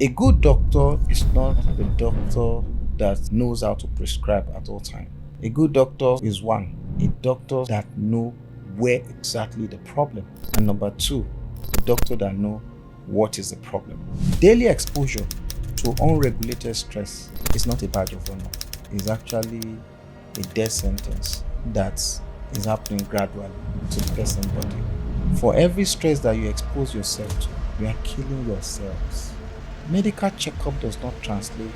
A good doctor is not a doctor that knows how to prescribe at all times. A good doctor is a doctor that knows where exactly the problem. And number two, a doctor that knows what is the problem. Daily exposure to unregulated stress is not a badge of honor. It's actually a death sentence that is happening gradually to the person's body. For every stress that you expose yourself to, you are killing your cells. Medical checkup does not translate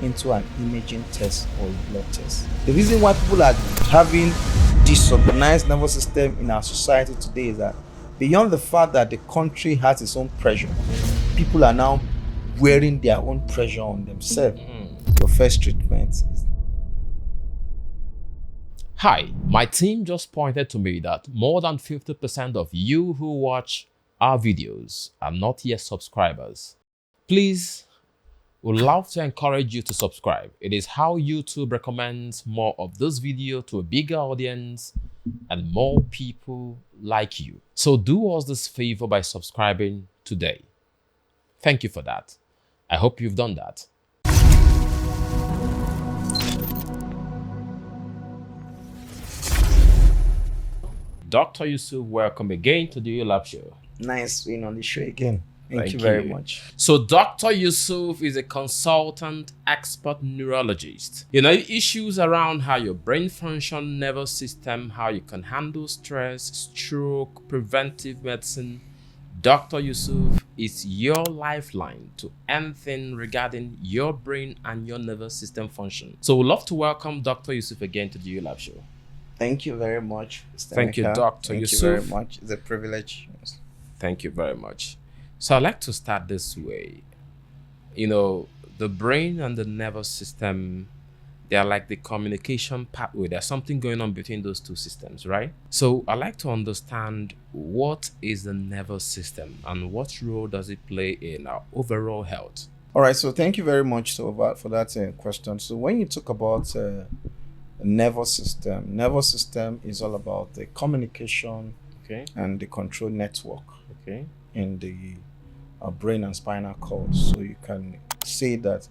into an imaging test or a blood test. The reason why people are having disorganized nervous system in our society today is that beyond the fact that the country has its own pressure, people are now wearing their own pressure on themselves. Your first treatment is... Hi, my team just pointed to me that more than 50% of you who watch our videos are not yet subscribers. Please, we'd love to encourage you to subscribe. It is how YouTube recommends more of this video to a bigger audience and more people like you. So do us this favor by subscribing today. Thank you for that. I hope you've done that. Dr. Yusuf, welcome again to the Lab Show. Nice being on the show again. Thank you Thank very you. much. So Dr. Yusuf is a consultant expert neurologist. Issues around how your brain function, nervous system, how you can handle stress, stroke, preventive medicine. Dr. Yusuf is your lifeline to anything regarding your brain and your nervous system function. So we'd love to welcome Dr. Yusuf again to the Lab Show. Thank you very much, Mr. Thank you, Emeka. Dr. Thank Yusuf. you very much. It's a privilege. Thank you very much. So I'd like to start this way. The brain and the nervous system, they are like the communication pathway. There's something going on between those two systems, right? So I'd like to understand, what is the nervous system and what role does it play in our overall health? All right, so thank you very much for that question. So when you talk about nervous system is all about the communication and the control network in the brain and spinal cord. So you can say that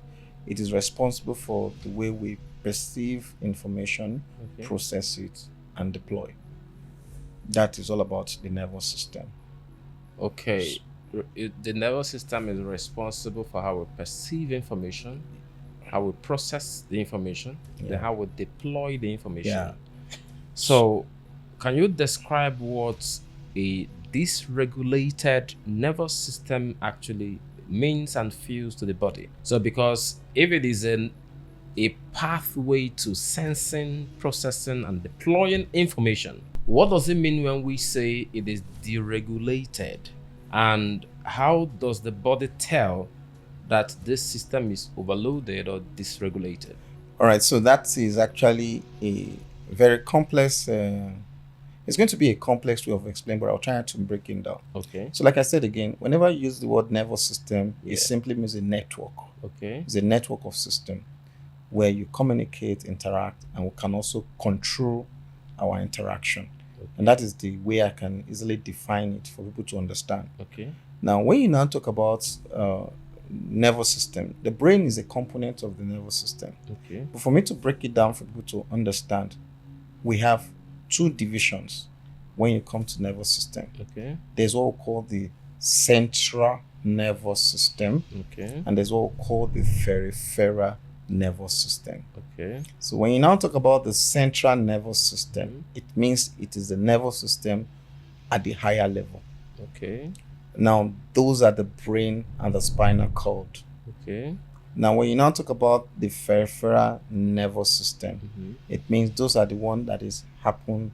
it is responsible for the way we perceive information, process it, and deploy. That is all about the nervous system. Okay. The nervous system is responsible for how we perceive information, how we process the information, then how we deploy the information. So can you describe what a dysregulated nervous system actually means and feels to the body? So because if it is a pathway to sensing, processing, and deploying information, what does it mean when we say it is deregulated? And how does the body tell that this system is overloaded or dysregulated? All right, so that is actually a very complex, it's going to be a complex way of explaining, but I'll try to break it down. Okay. So like I said again, whenever I use the word nervous system, it simply means a network. Okay. It's a network of system where you communicate, interact, and we can also control our interaction. And that is the way I can easily define it for people to understand. Okay. Now, when you now talk about nervous system, the brain is a component of the nervous system. Okay. But for me to break it down for people to understand, we have two divisions when you come to nervous system. Okay. There's what we call the central nervous system. Okay. And there's what we call the peripheral nervous system. Okay. So when you now talk about the central nervous system, it means it is the nervous system at the higher level. Okay. Now, those are the brain and the spinal cord. Okay. Now, when you now talk about the peripheral nervous system, it means those are the one that is happen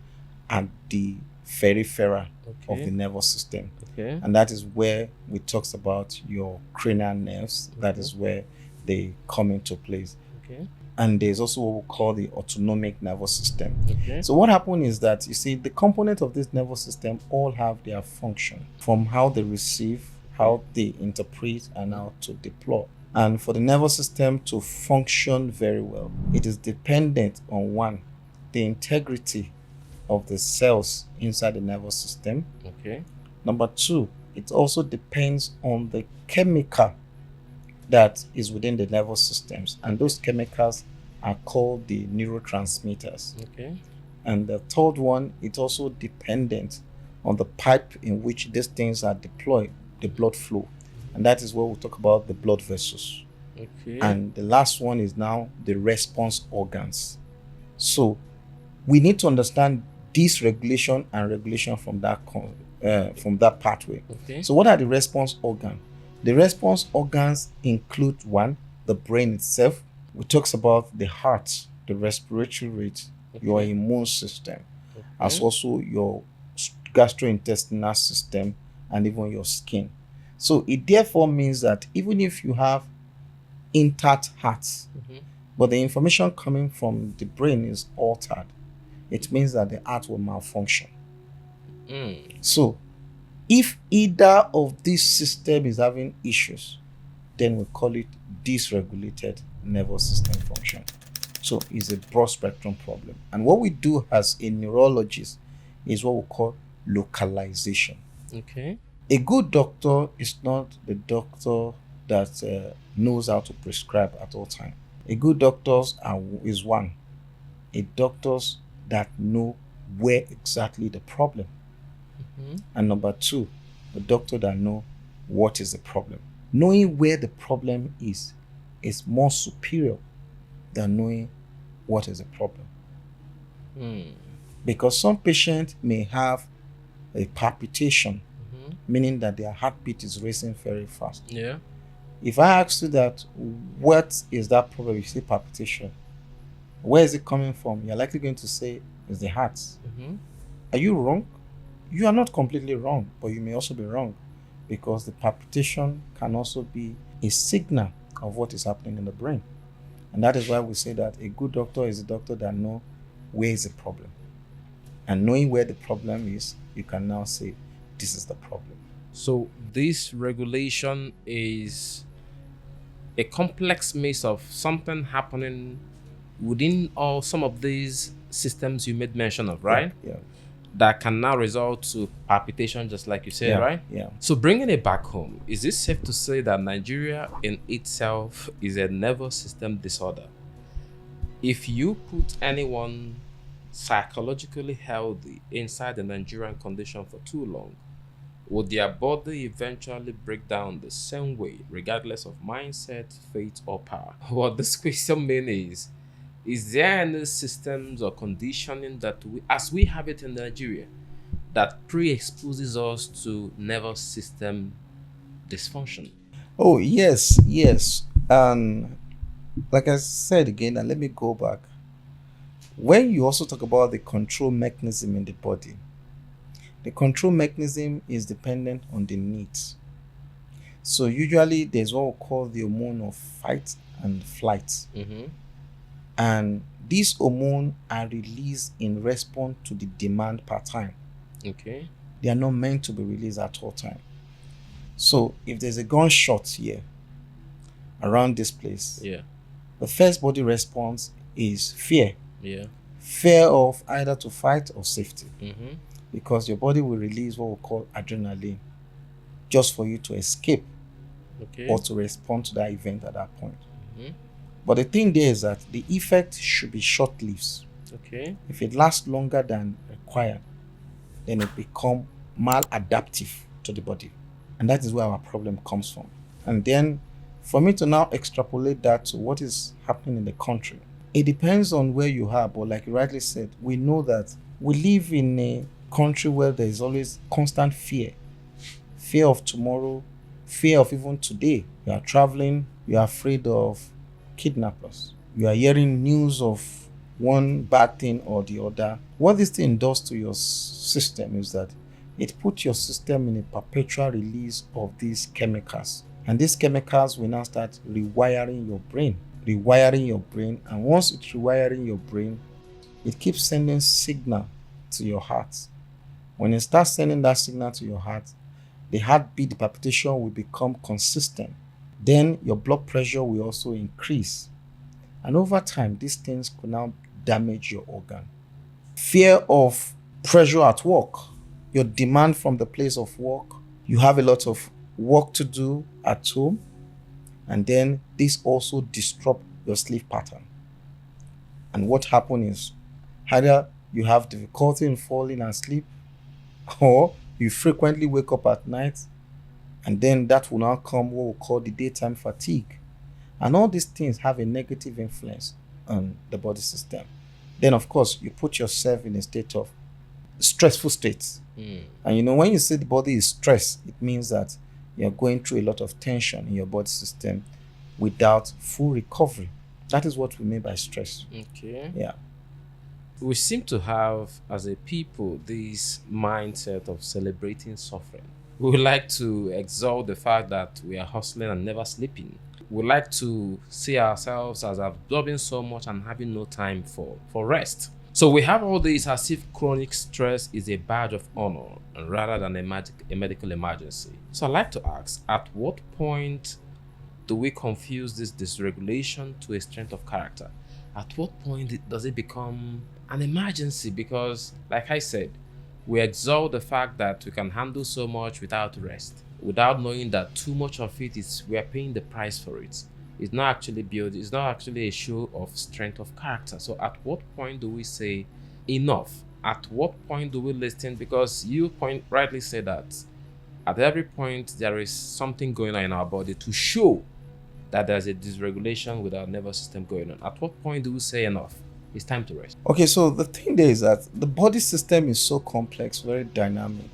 at the peripheral of the nervous system. Okay. And that is where we talks about your cranial nerves. That is where they come into place. Okay. And there's also what we call the autonomic nervous system. Okay. So what happens is that, you see, the components of this nervous system all have their function, from how they receive, how they interpret, and how to deploy. And for the nervous system to function very well, it is dependent on, one, the integrity of the cells inside the nervous system. Okay. Number two, it also depends on the chemical that is within the nervous systems, and those chemicals are called the neurotransmitters. Okay. And the third one, it's also dependent on the pipe in which these things are deployed, the blood flow. And that is where we'll talk about the blood vessels. Okay. And the last one is now the response organs. So we need to understand dysregulation and regulation from that pathway. Okay. So what are the response organs? The response organs include one, the brain itself, which talks about the heart, the respiratory rate, your immune system, as also your gastrointestinal system, and even your skin. So it therefore means that even if you have intact hearts, but the information coming from the brain is altered, it means that the heart will malfunction. So if either of these system is having issues, then we call it dysregulated nervous system function. So it's a broad spectrum problem. And what we do as a neurologist is what we call localization. Okay. A good doctor is not the doctor that knows how to prescribe at all times. A good doctor is one, a doctors that know where exactly the problem. And number two, the doctor that know what is the problem. Knowing where the problem is more superior than knowing what is the problem. Because some patients may have a palpitation, meaning that their heartbeat is racing very fast. Yeah. If I ask you that, what is that problem? You say palpitation. Where is it coming from? You're likely going to say it's the heart. Are you wrong? You are not completely wrong, but you may also be wrong, because the palpitation can also be a signal of what is happening in the brain. And that is why we say that a good doctor is a doctor that knows where is the problem. And knowing where the problem is, you can now say, this is the problem. So this regulation is a complex maze of something happening within all some of these systems you made mention of, right? Yeah. That can now result to palpitation, just like you said, right? Yeah. So bringing it back home, is it safe to say that Nigeria in itself is a nervous system disorder? If you put anyone psychologically healthy inside the Nigerian condition for too long, would their body eventually break down the same way, regardless of mindset, faith, or power? What this question means is there any systems or conditioning that as we have it in Nigeria, that pre-exposes us to nervous system dysfunction? Oh, yes. And like I said again, and let me go back. When you also talk about the control mechanism in the body, the control mechanism is dependent on the needs. So usually there's what we call the hormone of fight and flight. And these hormones are released in response to the demand per time. Okay. They are not meant to be released at all time. So if there's a gunshot here around this place, the first body response is fear. Fear of either to fight or safety. Because your body will release what we call adrenaline just for you to escape or to respond to that event at that point. But the thing there is that the effect should be short-lived. If it lasts longer than required, then it becomes maladaptive to the body. And that is where our problem comes from. And then for me to now extrapolate that to what is happening in the country, it depends on where you are. But like you rightly said, we know that we live in a country where there is always constant fear of tomorrow, fear of even today. You are traveling, you are afraid of kidnappers, you are hearing news of one bad thing or the other. What this thing does to your system is that it puts your system in a perpetual release of these chemicals, and these chemicals will now start rewiring your brain. And once it's rewiring your brain, it keeps sending signal to your heart. When it starts sending that signal to your heart, the heartbeat, the palpitation will become consistent. Then your blood pressure will also increase. And over time, these things could now damage your organ. Fear of pressure at work, your demand from the place of work. You have a lot of work to do at home. And then this also disrupt your sleep pattern. And what happens is either you have difficulty in falling asleep, or you frequently wake up at night, and then that will now come what we call the daytime fatigue. And all these things have a negative influence on the body system. Then, of course, you put yourself in a state of stressful states. And when you say the body is stressed, it means that you're going through a lot of tension in your body system without full recovery. That is what we mean by stress. Okay. Yeah. We seem to have, as a people, this mindset of celebrating suffering. We like to exalt the fact that we are hustling and never sleeping. We like to see ourselves as absorbing so much and having no time for rest. So we have all this as if chronic stress is a badge of honor rather than a medical emergency. So I'd like to ask, at what point do we confuse this dysregulation to a strength of character? At what point does it become an emergency? Because, like I said, we exalt the fact that we can handle so much without rest, without knowing that too much of it is we are paying the price for it. It's not actually built, it's not actually a show of strength of character. So at what point do we say enough? At what point do we listen? Because you rightly say that at every point there is something going on in our body to show that there's a dysregulation with our nervous system going on. At what point do we say enough? It's time to rest. Okay, so the thing there is that the body system is so complex, very dynamic.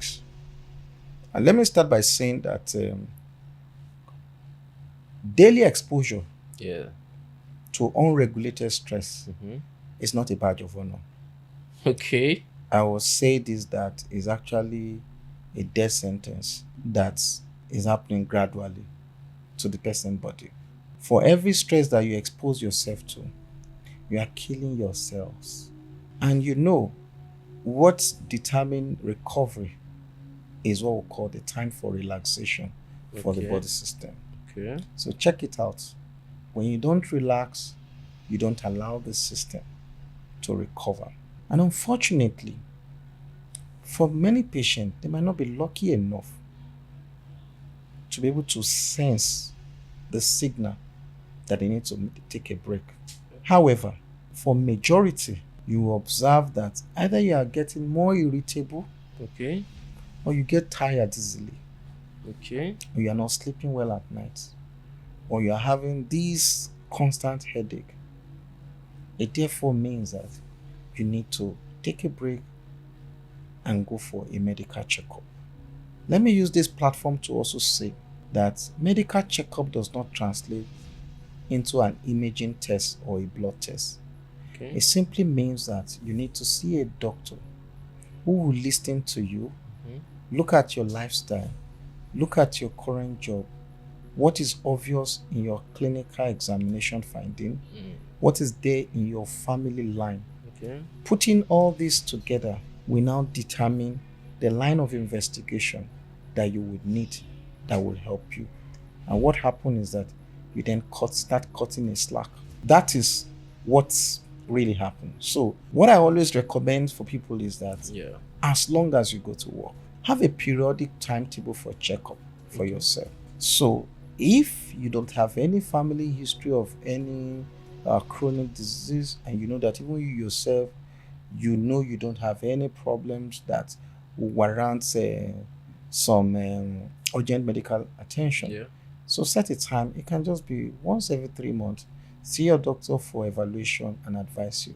And let me start by saying that daily exposure to unregulated stress is not a badge of honor. Okay. I will say this, that is actually a death sentence that is happening gradually to the person's body. For every stress that you expose yourself to, you are killing yourselves. And what determines recovery is what we call the time for relaxation for the body system. Okay. So check it out. When you don't relax, you don't allow the system to recover. And unfortunately, for many patients, they might not be lucky enough to be able to sense the signal that they need to take a break. However, for majority, you will observe that either you are getting more irritable, or you get tired easily, or you are not sleeping well at night, or you are having this constant headache. It therefore means that you need to take a break and go for a medical checkup. Let me use this platform to also say that medical checkup does not translate into an imaging test or a blood test. It simply means that you need to see a doctor who will listen to you, look at your lifestyle, look at your current job, what is obvious in your clinical examination finding, what is there in your family line. Putting all this together will now determine the line of investigation that you would need that will help you. And what happens is that you then start cutting a slack. That is what's really happens. So what I always recommend for people is that as long as you go to work, have a periodic timetable for checkup for yourself. So if you don't have any family history of any chronic disease, and you know that even you yourself, you don't have any problems that will warrant some urgent medical attention. So set a time. It can just be once every 3 months. See your doctor for evaluation and advise you.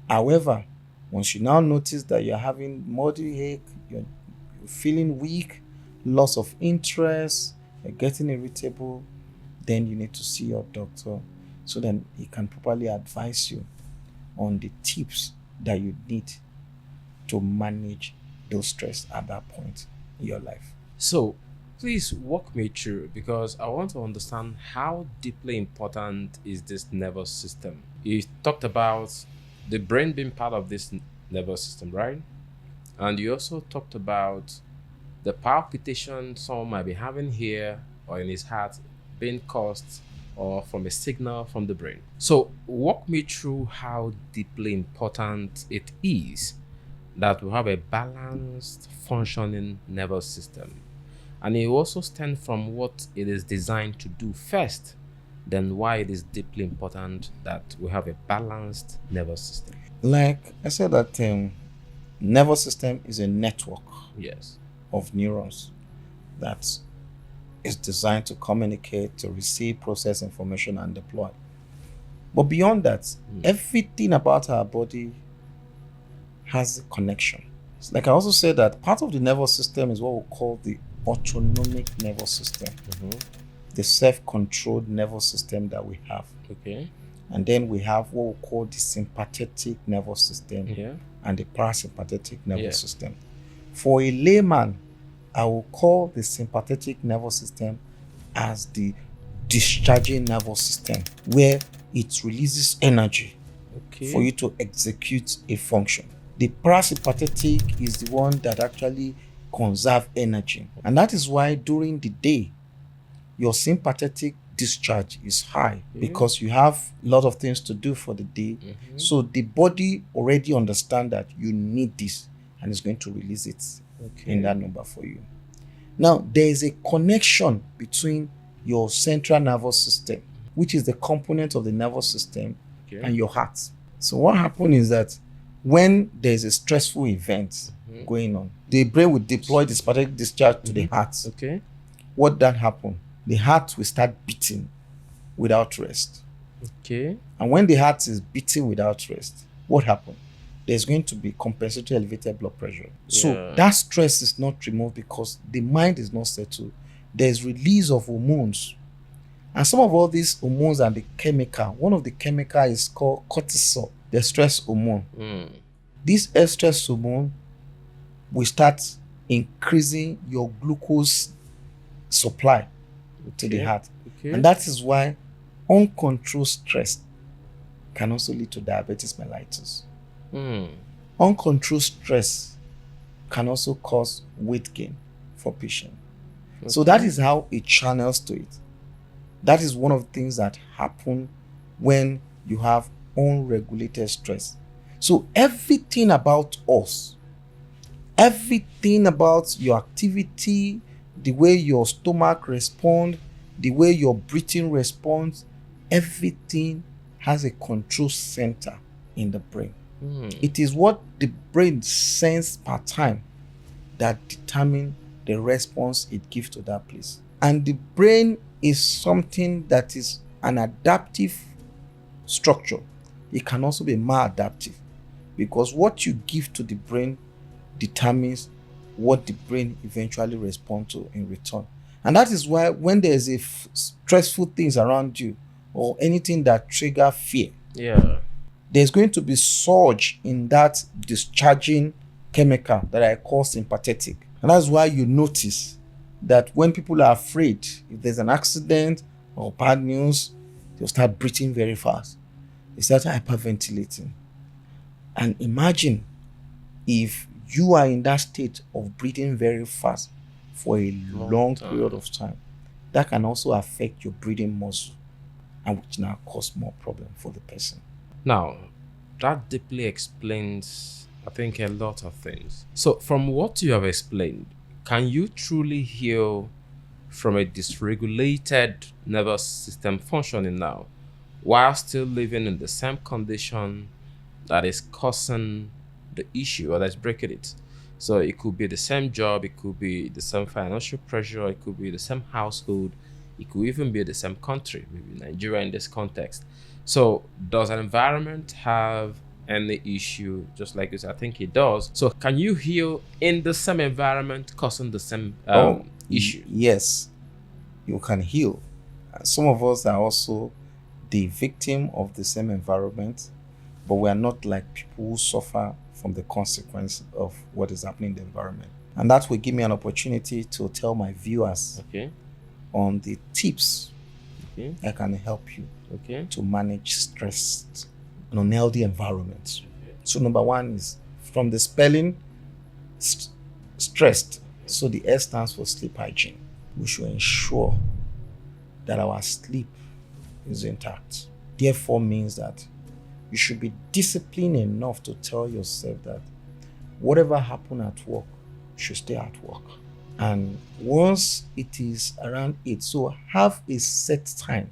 However, once you now notice that you're having body ache, you're feeling weak, loss of interest, you're getting irritable, then you need to see your doctor so then he can properly advise you on the tips that you need to manage those stress at that point in your life. So please walk me through, because I want to understand how deeply important is this nervous system. You talked about the brain being part of this nervous system, right? And you also talked about the palpitation someone might be having here or in his heart being caused or from a signal from the brain. So walk me through how deeply important it is that we have a balanced, functioning nervous system. And it also stems from what it is designed to do first, then why it is deeply important that we have a balanced nervous system. Like I said, that nervous system is a network Yes. of neurons that is designed to communicate, to receive, process information, and deploy. But beyond that, everything about our body has a connection. Like I also said, that part of the nervous system is what we call the autonomic nervous system, the self-controlled nervous system that we have. Okay. And then we have what we call the sympathetic nervous system and the parasympathetic nervous system. For a layman, I will call the sympathetic nervous system as the discharging nervous system, where it releases energy for you to execute a function. The parasympathetic is the one that actually conserves energy. And that is why during the day, your sympathetic discharge is high because you have a lot of things to do for the day. So the body already understands that you need this and is going to release it in that number for you. Now, there is a connection between your central nervous system, which is the component of the nervous system, and your heart. So what happens is that when there is a stressful event going on, the brain will deploy the sympathetic discharge to the heart. What then happens? The heart will start beating without rest. And when the heart is beating without rest, what happens? There's going to be compensatory elevated blood pressure. So that stress is not removed because the mind is not settled. There's release of hormones. And some of all these hormones are the chemical. One of the chemical is called cortisol, the stress hormone. This stress hormone will start increasing your glucose supply to the heart. And that is why uncontrolled stress can also lead to diabetes mellitus. Uncontrolled stress can also cause weight gain for patients. So that is how it channels to it. That is one of the things that happen when you have unregulated stress. So everything about us, everything about your activity, the way your stomach responds, the way your breathing responds, everything has a control center in the brain. It is what the brain sends per time that determines the response it gives to that place. And the brain is something that is an adaptive structure. It can also be maladaptive because what you give to the brain determines what the brain eventually responds to in return. And that is why when there is stressful things around you or anything that trigger fear, there's going to be surge in that discharging chemical that I call sympathetic. And that's why you notice that when people are afraid, if there's an accident or bad news, they'll start breathing very fast. They start hyperventilating. And imagine if you are in that state of breathing very fast for a long period of time. That can also affect your breathing muscle, and which now cause more problem for the person. Now, that deeply explains, I think, a lot of things. So from what you have explained, can you truly heal from a dysregulated nervous system functioning now while still living in the same condition that is causing the issue or that's breaking it? So it could be the same job, it could be the same financial pressure, it could be the same household, it could even be the same country, maybe Nigeria in this context. So does an environment have any issue? Just like this, I think it does. So can you heal in the same environment causing the same issue? Yes, you can heal. Some of us are also the victim of the same environment, but we are not like people who suffer from the consequence of what is happening in the environment. And that will give me an opportunity to tell my viewers on the tips that can help you to manage stress in unhealthy environments. So number one is from the spelling, stressed. So the S stands for sleep hygiene. We should ensure that our sleep is intact. Therefore means that you should be disciplined enough to tell yourself that whatever happens at work should stay at work. And once it is around 8, so have a set time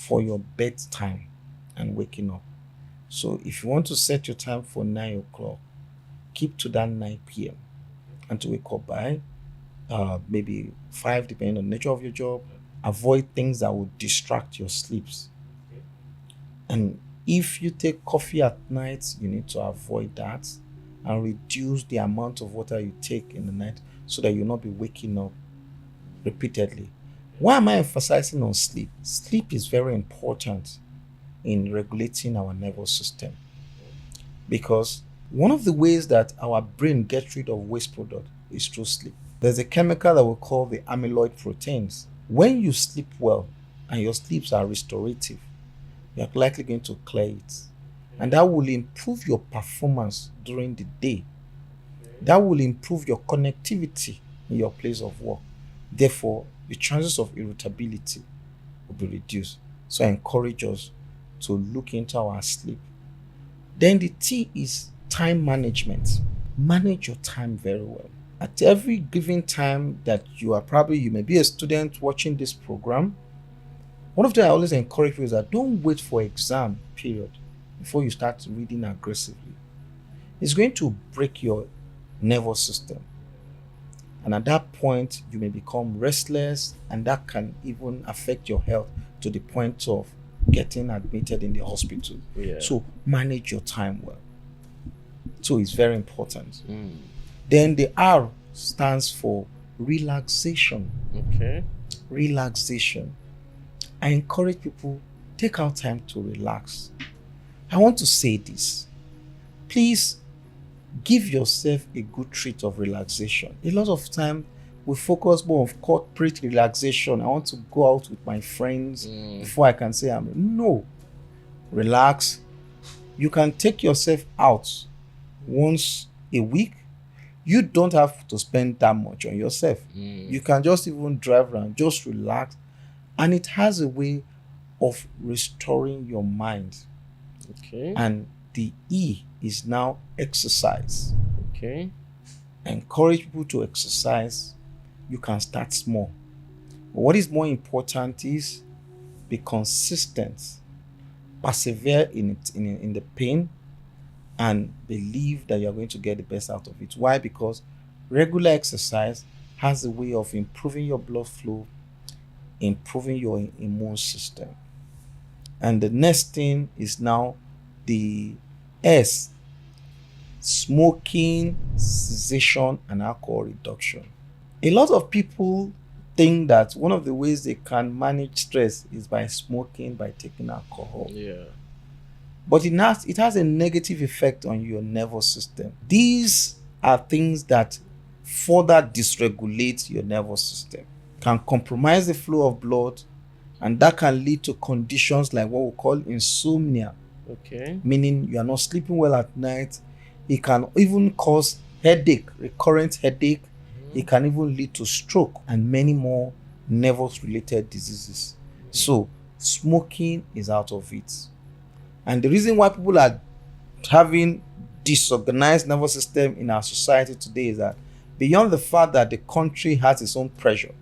for your bedtime and waking up. So if you want to set your time for 9 o'clock, keep to that 9 p.m. and to wake up by maybe 5, depending on the nature of your job. Avoid things that will distract your sleeps. And if you take coffee at night, you need to avoid that and reduce the amount of water you take in the night so that you'll not be waking up repeatedly. Why am I emphasizing on sleep? Sleep is very important in regulating our nervous system, because one of the ways that our brain gets rid of waste product is through sleep. There's a chemical that we call the amyloid proteins. When you sleep well and your sleeps are restorative, you're likely going to clear it. And that will improve your performance during the day. That will improve your connectivity in your place of work. Therefore, the chances of irritability will be reduced. So I encourage us to look into our sleep. Then the T is time management. Manage your time very well. At every given time that you may be a student watching this program, one of the things I always encourage you is that don't wait for exam period before you start reading aggressively. It's going to break your nervous system. And at that point, you may become restless, and that can even affect your health to the point of getting admitted in the hospital. Yeah. So manage your time well. So it's very important. Then the R stands for relaxation. Okay. Relaxation. I encourage people, take out time to relax. I want to say this. Please give yourself a good treat of relaxation. A lot of time we focus more on corporate relaxation. I want to go out with my friends before I can say no. Relax. You can take yourself out once a week. You don't have to spend that much on yourself. You can just even drive around, just relax. And it has a way of restoring your mind. Okay. And the E is now exercise. Okay. Encourage people to exercise. You can start small. But what is more important is be consistent. Persevere in it, in the pain, and believe that you're going to get the best out of it. Why? Because regular exercise has a way of improving your blood flow, improving your immune system. And the next thing is now the S, smoking cessation and alcohol reduction. A lot of people think that one of the ways they can manage stress is by smoking, by taking alcohol. Yeah. But it has a negative effect on your nervous system. These are things that further dysregulate your nervous system, can compromise the flow of blood, and that can lead to conditions like what we call insomnia. Okay. Meaning you are not sleeping well at night. It can even cause headache, recurrent headache. It can even lead to stroke and many more nervous related diseases. So smoking is out of it. And the reason why people are having disorganized nervous system in our society today is that beyond the fact that the country has its own pressure,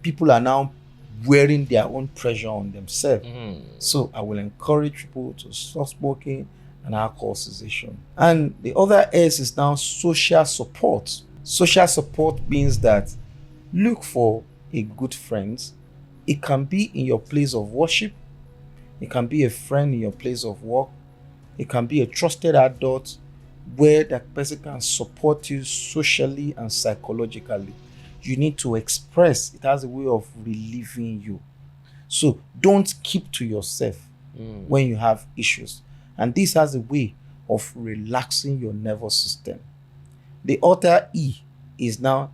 people are now wearing their own pressure on themselves. So I will encourage people to stop smoking and alcohol cessation. And the other S is now social support. Social support means that look for a good friend. It can be in your place of worship. It can be a friend in your place of work. It can be a trusted adult where that person can support you socially and psychologically. You need to express. It has a way of relieving you. So don't keep to yourself when you have issues. And this has a way of relaxing your nervous system. The other E is now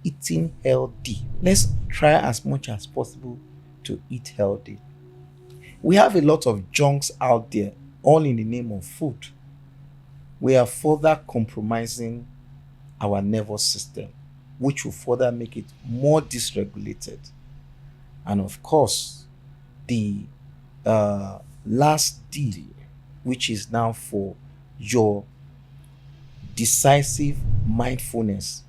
eating healthy. Let's try as much as possible to eat healthy. We have a lot of junks out there, all in the name of food. We are further compromising our nervous system, which will further make it more dysregulated. And of course, the last D, which is now for your decisive mindfulness.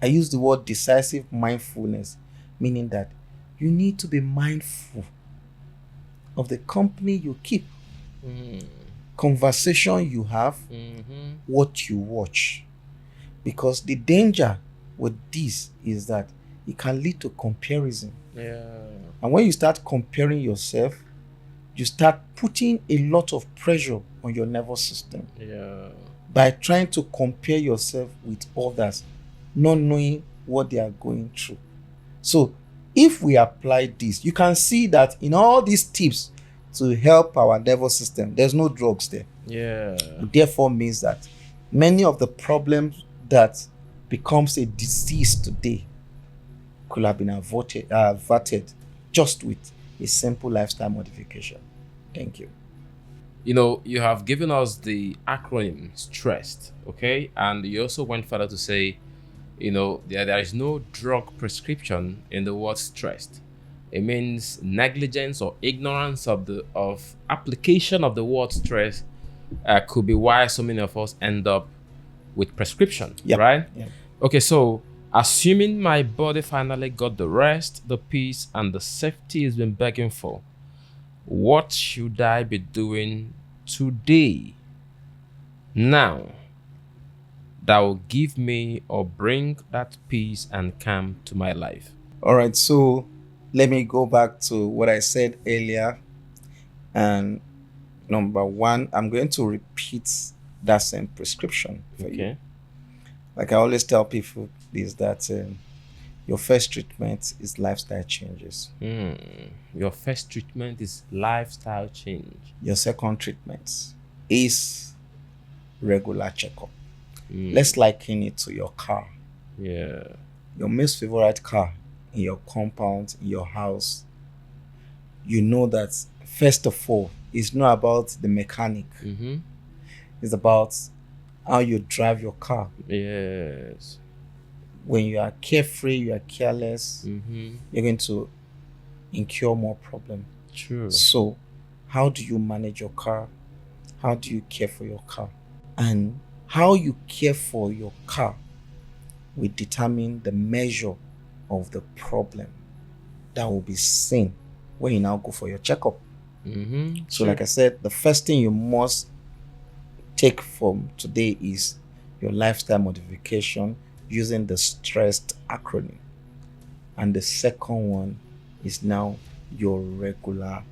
I use the word decisive mindfulness, meaning that you need to be mindful of the company you keep, conversation you have, what you watch. Because the danger with this is that it can lead to comparison. And when you start comparing yourself, you start putting a lot of pressure on your nervous system by trying to compare yourself with others, not knowing what they are going through. So if we apply this, you can see that in all these tips to help our nervous system, there's no drugs there. Therefore means that many of the problems that becomes a disease today could have been averted just with a simple lifestyle modification. Thank you. You have given us the acronym STRESSED, okay? And you also went further to say, there is no drug prescription in the word stressed. It means negligence or ignorance of application of the word stress could be why so many of us end up with prescription, right? Okay, so assuming my body finally got the rest, the peace, and the safety it's been begging for, what should I be doing today, now, that will give me or bring that peace and calm to my life? All right, so let me go back to what I said earlier. And number one, I'm going to repeat that same prescription for you. Like I always tell people is that your first treatment is lifestyle changes. Your first treatment is lifestyle change. Your second treatment is regular checkup. Let's liken it to your car. Your most favorite car in your compound, in your house. You know that first of all, it's not about the mechanic. It's about how you drive your car. When you are carefree, you are careless, you're going to incur more problem. So how do you manage your car? How do you care for your car? And how you care for your car will determine the measure of the problem that will be seen when you now go for your checkup. So like I said, the first thing you must take from today is your lifestyle modification using the STRESSED acronym. And the second one is now your regular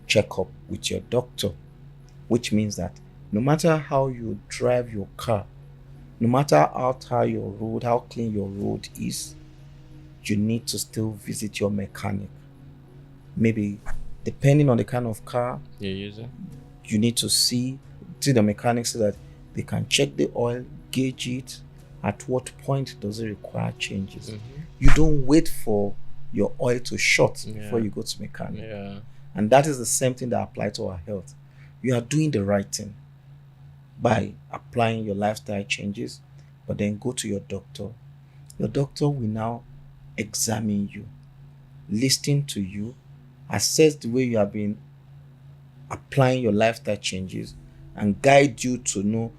checkup with your doctor, which means that no matter how you drive your car, no matter how tight your road, how clean your road is, you need to still visit your mechanic. Maybe depending on the kind of car you're using, you need to see the mechanic so that they can check the oil, gauge it, at what point does it require changes. You don't wait for your oil to short before you go to mechanic. And that is the same thing that applies to our health. You are doing the right thing by applying your lifestyle changes, but then go to your doctor. Your doctor will now examine you, listen to you, assess the way you have been applying your lifestyle changes, and guide you to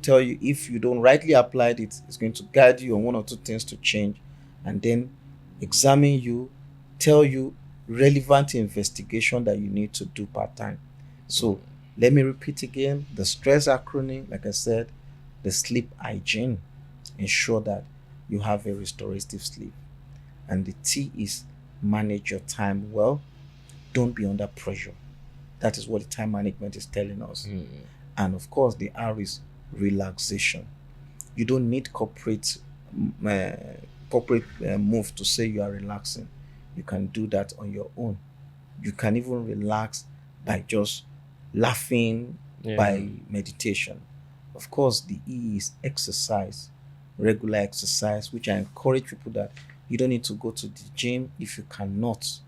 tell you if you don't rightly apply it, it's going to guide you on one or two things to change, and then examine you, tell you relevant investigation that you need to do part time. So let me repeat again, the STRESS acronym, like I said, the sleep hygiene, ensure that you have a restorative sleep. And the T is manage your time well. Don't be under pressure. That is what the time management is telling us. And of course, the R is relaxation. You don't need corporate move to say you are relaxing. You can do that on your own. You can even relax by just laughing, by meditation. Of course, the E is exercise, regular exercise, which I encourage people that you don't need to go to the gym if you cannot.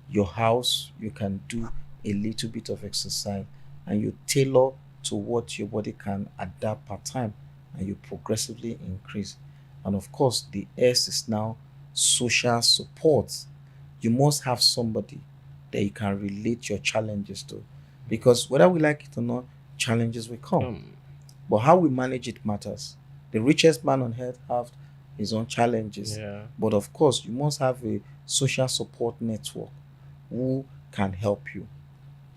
Your house, you can do a little bit of exercise and you tailor to what your body can adapt per time, and you progressively increase. And of course, the S is now social support. You must have somebody that you can relate your challenges to, because whether we like it or not, challenges will come. But how we manage it matters. The richest man on earth have his own challenges. But of course, you must have a social support network who can help you.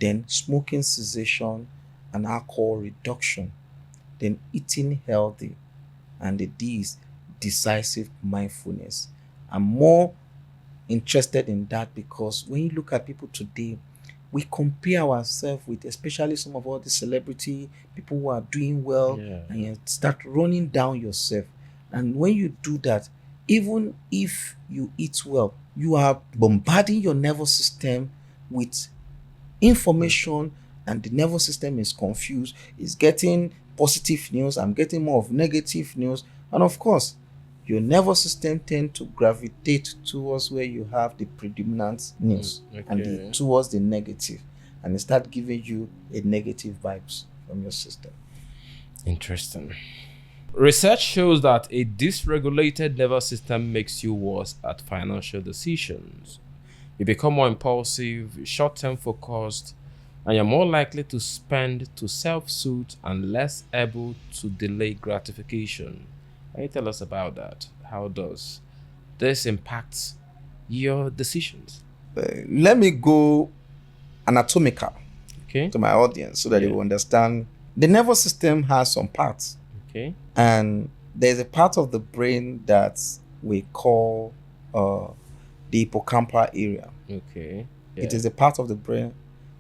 then smoking cessation and alcohol reduction, then eating healthy, and the D is decisive mindfulness. I'm more interested in that because when you look at people today, we compare ourselves with especially some of all the celebrity people who are doing well, Yeah. and you start running down yourself. And when you do that, even if you eat well, you are bombarding your nervous system with information, and the nervous system is confused. It's getting positive news, I'm getting more of negative news, and of course your nervous system tend to gravitate towards where you have the predominant news and Okay. towards the negative, and it start giving you a negative vibes from your system. Interesting. Research shows that a dysregulated nervous system makes you worse at financial decisions. You become more impulsive, short-term focused, and you're more likely to spend to self-soothe and less able to delay gratification. Can you tell us about that? How does this impact your decisions? Let me go anatomical Okay. to my audience so that they will understand. The nervous system has some parts. Okay. And there's a part of the brain that we call the hippocampal area. Okay. It is a part of the brain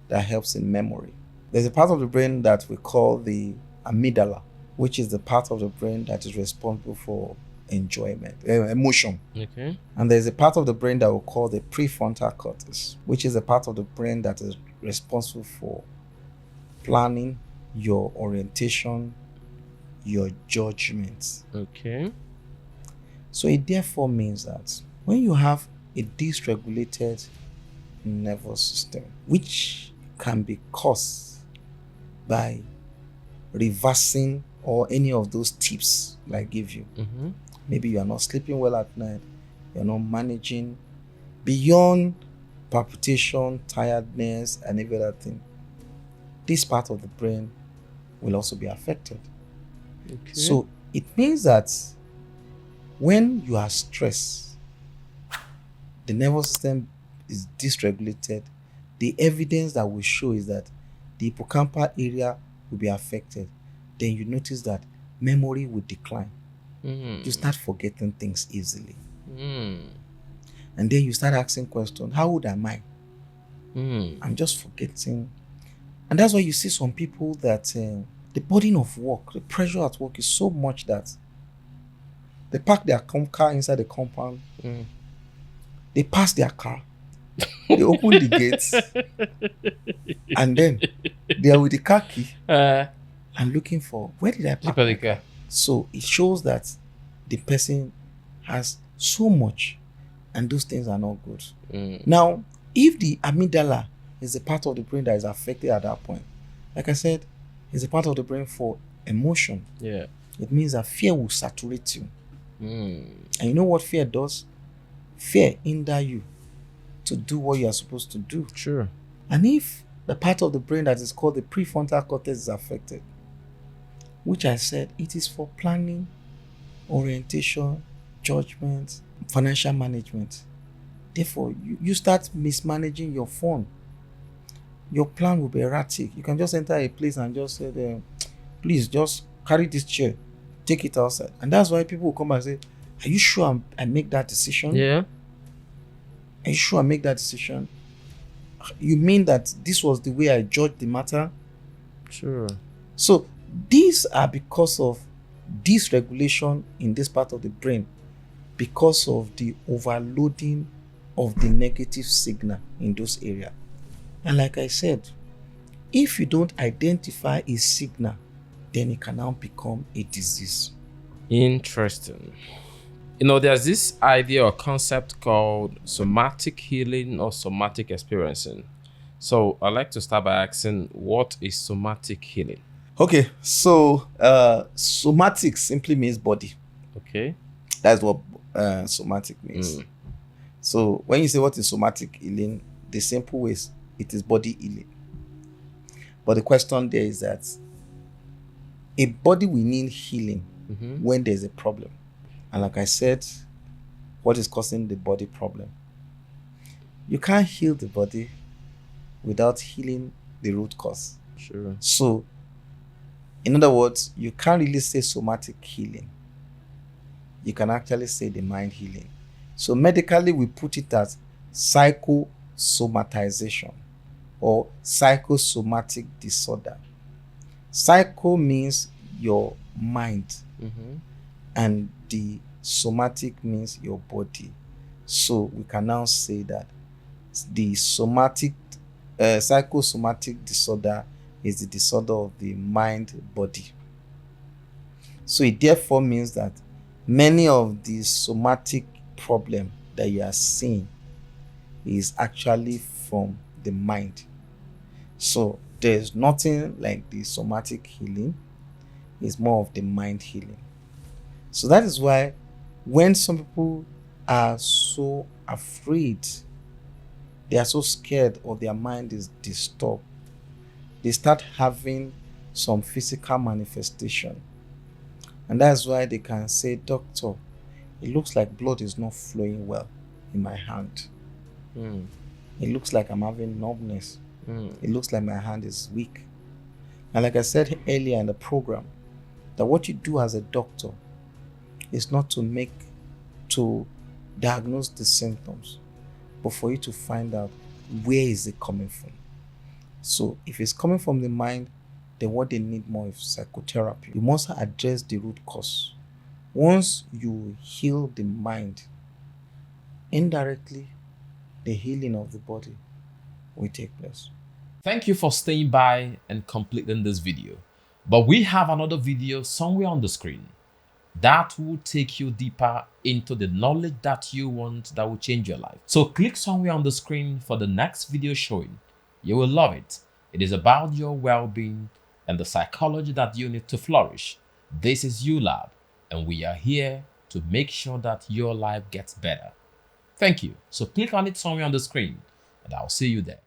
that helps in memory. There's a part of the brain that we call the amygdala, which is the part of the brain that is responsible for enjoyment, emotion. Okay. And there's a part of the brain that we call the prefrontal cortex, which is a part of the brain that is responsible for planning, your orientation, your judgment. Okay. So it therefore means that when you have a dysregulated nervous system, which can be caused by reversing or any of those tips I give you. Maybe you are not sleeping well at night, you're not managing beyond palpitation, tiredness, and every other thing. This part of the brain will also be affected. Okay. So it means that when you are stressed, the nervous system is dysregulated. The evidence that will show is that the hippocampal area will be affected. Then you notice that memory will decline. You start forgetting things easily. And then you start asking questions. How old am I? I'm just forgetting. And that's why you see some people that the burden of work, the pressure at work is so much that they park their car inside the compound. They pass their car. They open the gates. And then they are with the car key and looking for, where did I park my car? So it shows that the person has so much, and those things are not good. Now, if the amygdala is a part of the brain that is affected at that point, like I said, it's a part of the brain for emotion. Yeah. It means that fear will saturate you. And you know what fear does? Fear hinder you to do what you are supposed to do. Sure. And if the part of the brain that is called the prefrontal cortex is affected, which I said it is for planning, orientation, judgment, financial management. Therefore, you start mismanaging your phone. Your plan will be erratic. You can just enter a place and just say, please just carry this chair, take it outside. And that's why people will come and say, are you sure I make that decision? Yeah. Are you sure I make that decision? You mean that this was the way I judged the matter? Sure. So these are because of dysregulation in this part of the brain, because of the overloading of the negative signal in those areas. And like I said, if you don't identify a signal, then it can now become a disease. Interesting. You know, there's this idea or concept called somatic healing or somatic experiencing. So I'd like to start by asking, what is somatic healing? Okay, so somatic simply means body. Okay. That's what somatic means. So when you say what is somatic healing, the simple way is it is body healing. But the question there is that a body will need healing when there's a problem. And like I said, what is causing the body problem? You can't heal the body without healing the root cause. Sure. So, in other words, you can't really say somatic healing. You can actually say the mind healing. So, medically, we put it as psychosomatization or psychosomatic disorder. Psycho means your mind, and the somatic means your body. So, we can now say that the psychosomatic disorder is the disorder of the mind body. So it therefore means that many of the somatic problem that you are seeing is actually from the mind. So there's nothing like the somatic healing, it's more of the mind healing. So that is why when some people are so afraid, they are so scared, or their mind is disturbed, they start having some physical manifestation. And that's why they can say, doctor, it looks like blood is not flowing well in my hand. It looks like I'm having numbness. It looks like my hand is weak. And like I said earlier in the program, that what you do as a doctor is not to diagnose the symptoms, but for you to find out where is it coming from. So if it's coming from the mind, then what they need more is psychotherapy. You must address the root cause. Once you heal the mind, indirectly, the healing of the body will take place. Thank you for staying by and completing this video. But we have another video somewhere on the screen that will take you deeper into the knowledge that you want that will change your life. So click somewhere on the screen for the next video showing. You will love it. It is about your well-being and the psychology that you need to flourish. This is ULab, and we are here to make sure that your life gets better. Thank you. So click on it somewhere on the screen, and I'll see you there.